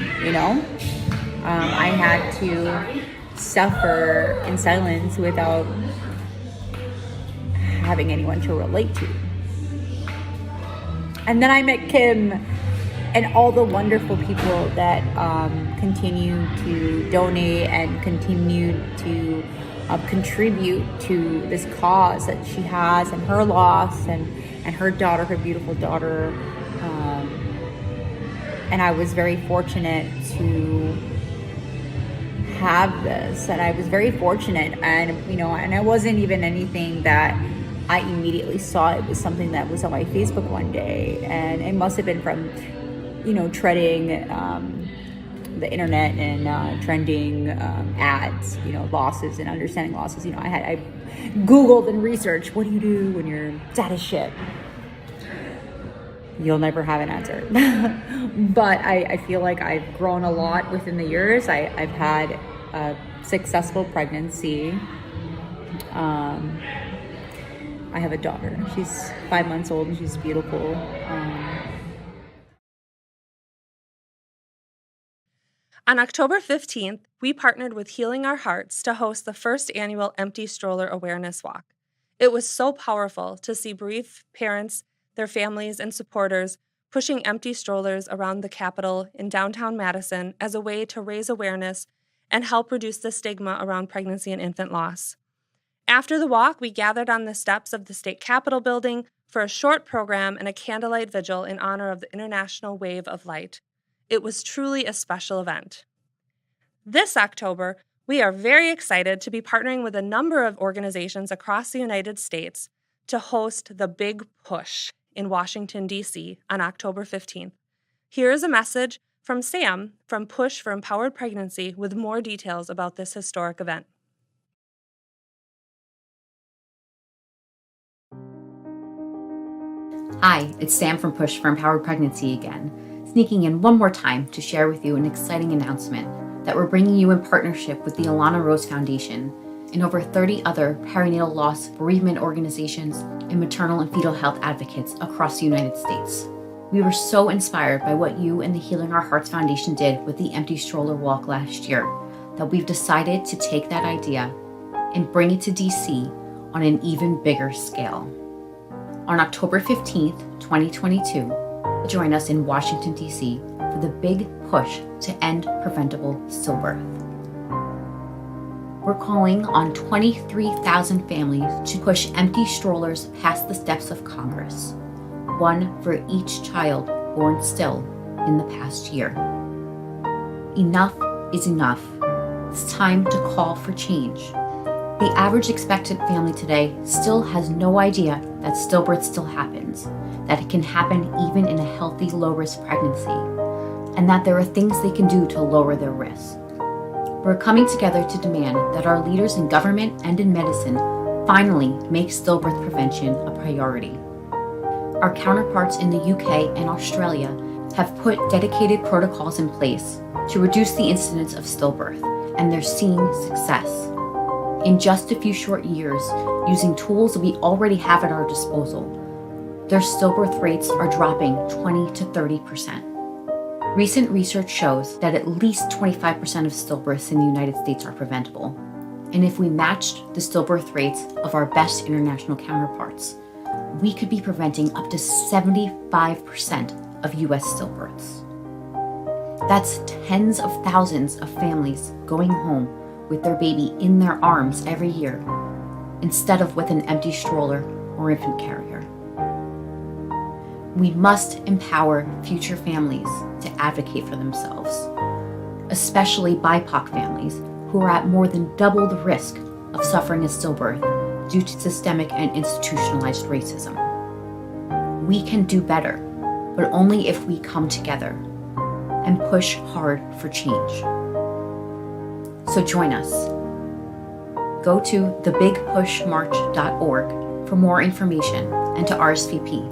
I had to suffer in silence without having anyone to relate to. And then I met Kim and all the wonderful people that continue to donate and continue to contribute to this cause that she has, and her loss, and her daughter, her beautiful daughter. And I was very fortunate to have this, and I was very fortunate. And and I wasn't even anything that I immediately saw. It was something that was on my Facebook one day, and it must have been from treading the internet and trending ads, losses and understanding losses. I Googled and researched, what do you do when your data ship? You'll never have an answer. But I feel like I've grown a lot within the years. I've had a successful pregnancy. I have a daughter. She's 5 months old and she's beautiful. On October 15th, we partnered with Healing Our Hearts to host the first annual Empty Stroller Awareness Walk. It was so powerful to see bereaved parents, their families, and supporters pushing empty strollers around the Capitol in downtown Madison as a way to raise awareness and help reduce the stigma around pregnancy and infant loss. After the walk, we gathered on the steps of the state Capitol building for a short program and a candlelight vigil in honor of the International Wave of Light. It was truly a special event. This October, we are very excited to be partnering with a number of organizations across the United States to host the Big Push in Washington, D.C. on October 15th. Here is a message from Sam from Push for Empowered Pregnancy with more details about this historic event. Hi, it's Sam from Push for Empowered Pregnancy again, sneaking in one more time to share with you an exciting announcement that we're bringing you in partnership with the Alana Rose Foundation and over 30 other perinatal loss, bereavement organizations, and maternal and fetal health advocates across the United States. We were so inspired by what you and the Healing Our Hearts Foundation did with the Empty Stroller Walk last year that we've decided to take that idea and bring it to DC on an even bigger scale. On October 15th, 2022, join us in Washington, D.C. for the Big Push to end preventable stillbirth. We're calling on 23,000 families to push empty strollers past the steps of Congress, one for each child born still in the past year. Enough is enough. It's time to call for change. The average expectant family today still has no idea that stillbirth still happens, that it can happen even in a healthy, low-risk pregnancy, and that there are things they can do to lower their risk. We're coming together to demand that our leaders in government and in medicine finally make stillbirth prevention a priority. Our counterparts in the UK and Australia have put dedicated protocols in place to reduce the incidence of stillbirth, and they're seeing success. In just a few short years, using tools that we already have at our disposal, their stillbirth rates are dropping 20 to 30%. Recent research shows that at least 25% of stillbirths in the United States are preventable. And if we matched the stillbirth rates of our best international counterparts, we could be preventing up to 75% of US stillbirths. That's tens of thousands of families going home with their baby in their arms every year, instead of with an empty stroller or infant carrier. We must empower future families to advocate for themselves, especially BIPOC families who are at more than double the risk of suffering a stillbirth due to systemic and institutionalized racism. We can do better, but only if we come together and push hard for change. So join us. Go to thebigpushmarch.org for more information and to RSVP,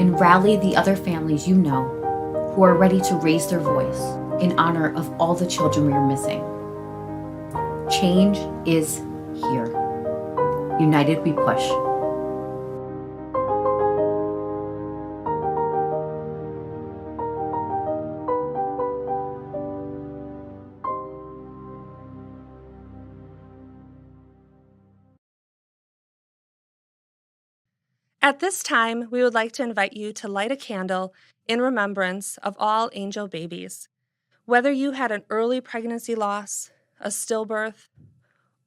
and rally the other families you know who are ready to raise their voice in honor of all the children we are missing. Change is here. United we push. At this time, we would like to invite you to light a candle in remembrance of all angel babies. Whether you had an early pregnancy loss, a stillbirth,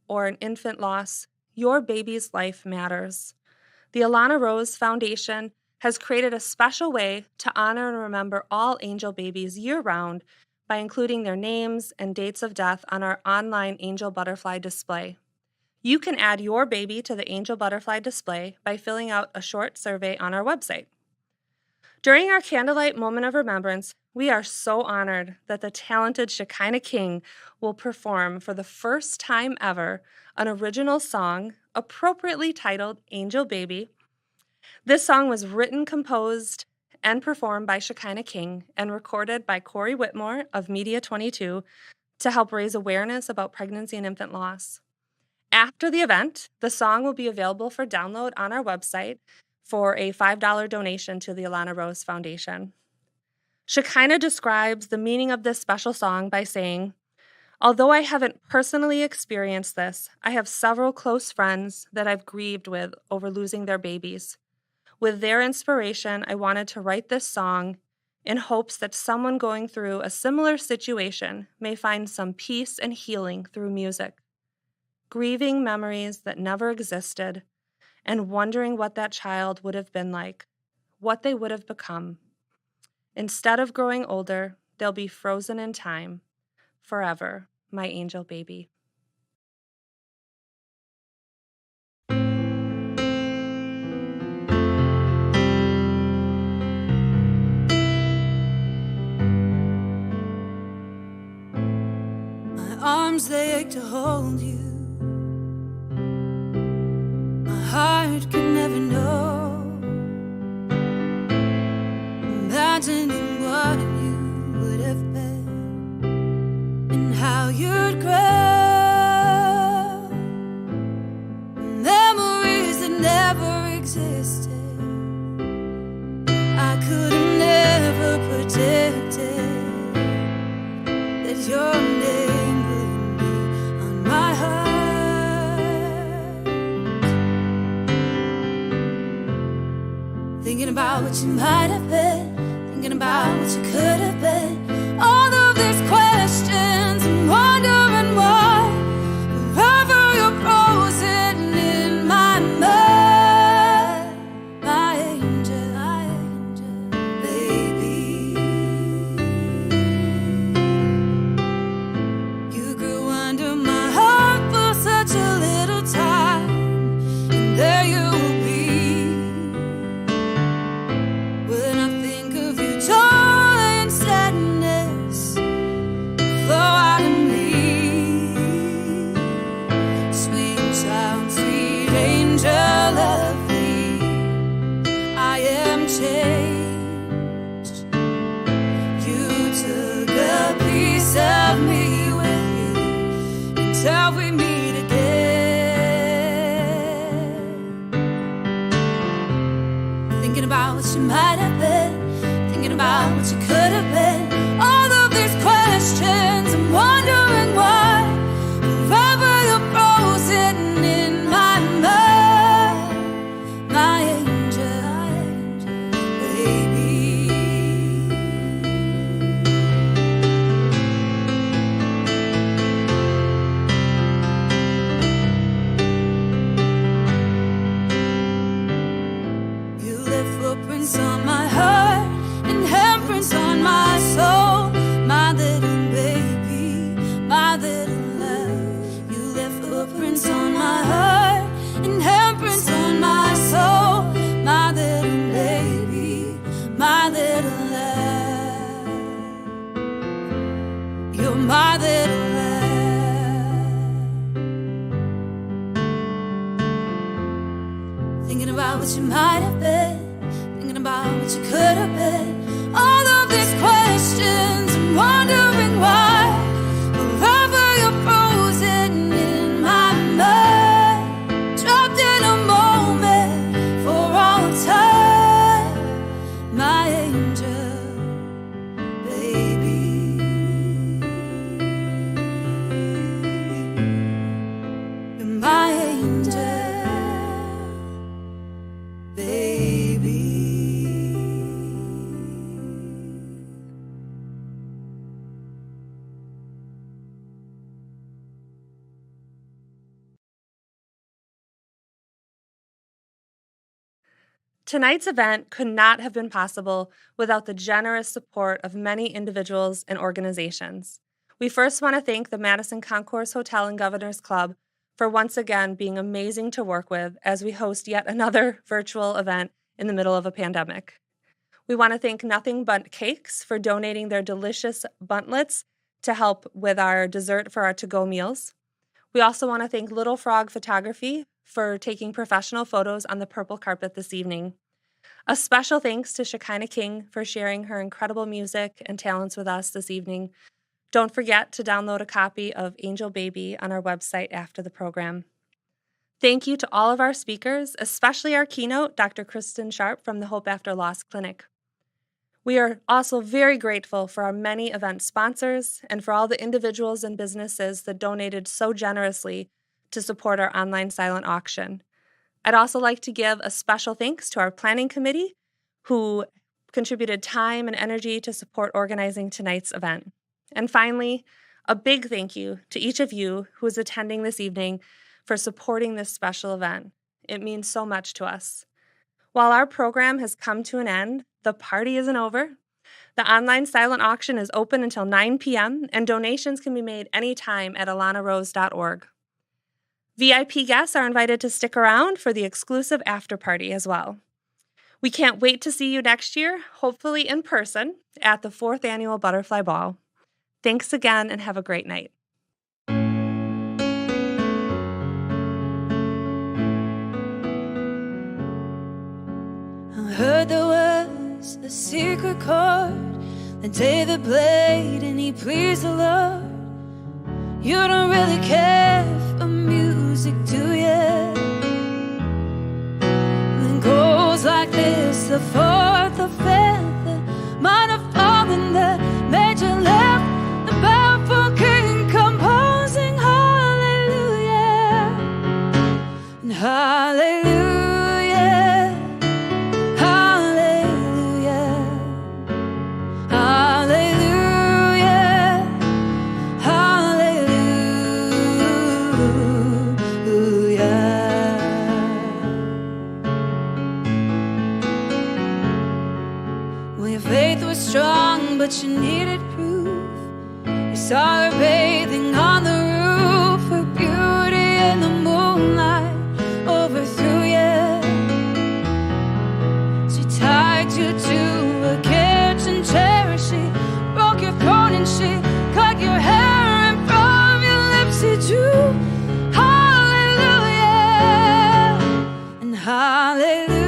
or an infant loss, your baby's life matters. The Alana Rose Foundation has created a special way to honor and remember all angel babies year-round by including their names and dates of death on our online angel butterfly display. You can add your baby to the angel butterfly display by filling out a short survey on our website. During our candlelight moment of remembrance, we are so honored that the talented Shekinah King will perform for the first time ever an original song appropriately titled Angel Baby. This song was written, composed, and performed by Shekinah King and recorded by Corey Whitmore of Media 22 to help raise awareness about pregnancy and infant loss. After the event, the song will be available for download on our website for a $5 donation to the Alana Rose Foundation. Shekinah describes the meaning of this special song by saying, "Although I haven't personally experienced this, I have several close friends that I've grieved with over losing their babies. With their inspiration, I wanted to write this song in hopes that someone going through a similar situation may find some peace and healing through music. Grieving memories that never existed and wondering what that child would have been like, what they would have become. Instead of growing older, they'll be frozen in time, forever, my angel baby." My arms, they ache to hold you. My heart can never know. Imagining what you would have been and how you'd grow. Memories that never existed. I could have never predicted that your name would be on my heart. Thinking about what you might have been, thinking about what you could have been. All of these questions and wondering why. Forever you're frozen in my mind. My angel, baby. You grew under my heart for such a little time, and there you will be. When I think of you, joy and sadness flow out of me. Sweet child, sweet angel of me, I am changed. You took a piece of me with you until we meet again. Thinking about what you might have been, thinking about what you could have been. All of these questions and wondering why. Forever you're frozen in my mind. My angel, baby. You left footprints on my heart and handprints on my soul. My little baby, my little love. You left footprints on my heart and handprints on my soul. My little baby, my little love. You're my little love. Thinking about what you might have been, thinking about what you could have been. All of these questions and wondering why. Forever you're frozen in my mind. Trapped in a moment for all time. My angel, baby. You're my angel, baby. Tonight's event could not have been possible without the generous support of many individuals and organizations. We first want to thank the Madison Concourse Hotel and Governors Club for once again being amazing to work with as we host yet another virtual event in the middle of a pandemic. We want to thank Nothing But Cakes for donating their delicious buntlets to help with our dessert for our to-go meals. We also want to thank Little Frog Photography for taking professional photos on the purple carpet this evening. A special thanks to Shekinah King for sharing her incredible music and talents with us this evening. Don't forget to download a copy of Angel Baby on our website after the program. Thank you to all of our speakers, especially our keynote, Dr. Kristen Sharp from the Hope After Loss Clinic. We are also very grateful for our many event sponsors and for all the individuals and businesses that donated so generously to support our online silent auction. I'd also like to give a special thanks to our planning committee who contributed time and energy to support organizing tonight's event. And finally, a big thank you to each of you who is attending this evening for supporting this special event. It means so much to us. While our program has come to an end, the party isn't over. The online silent auction is open until 9 p.m. and donations can be made anytime at alanarose.org. VIP guests are invited to stick around for the exclusive after party as well. We can't wait to see you next year, hopefully in person, at the 4th Annual Butterfly Ball. Thanks again and have a great night. I heard there was a secret chord that David played and he pleased the Lord. You don't really care for music, do you? And it goes like this: the fourth, the fifth, the minor fall, and the major left, the powerful king composing hallelujah and hallelujah. Strong, but you needed proof. You saw her bathing on the roof. Her beauty in the moonlight overthrew you. She tied you to a kitchen chair. She broke your phone and she cut your hair, and from your lips she drew hallelujah and hallelujah.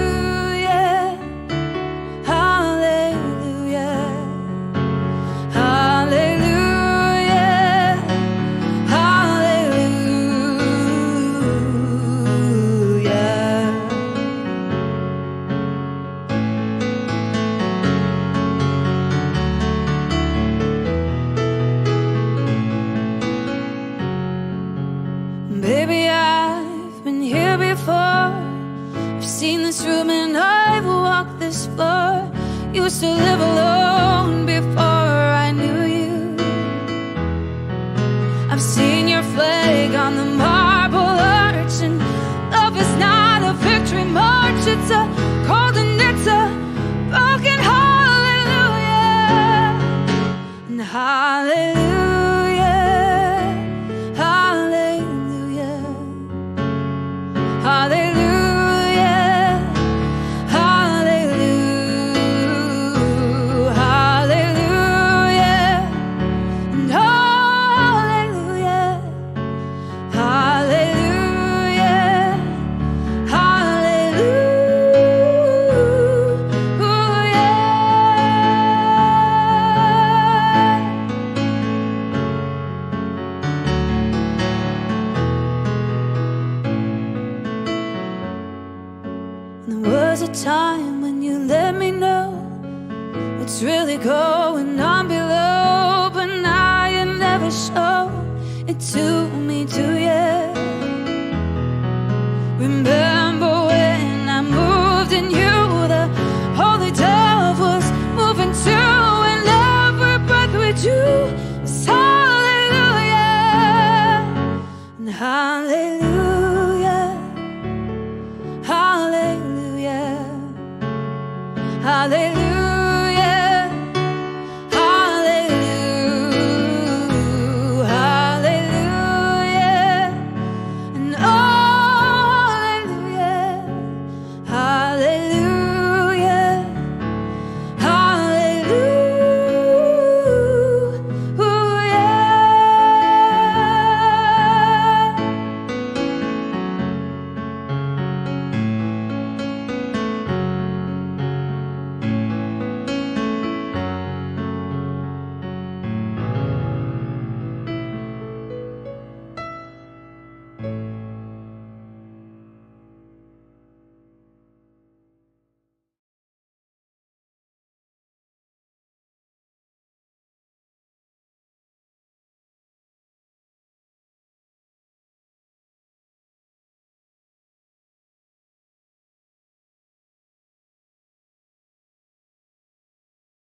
Baby, I've been here before. I've seen this room and I've walked this floor. Used to live alone before I knew you. I've seen your flag on the marble arch, and love is not a victory march. It's a cold and it's a broken hallelujah and hallelujah. Hallelujah, hallelujah, hallelujah, and hallelujah, hallelujah, hallelujah. There was a time when you let me know what's really going on below, but now you never show it to me, do you?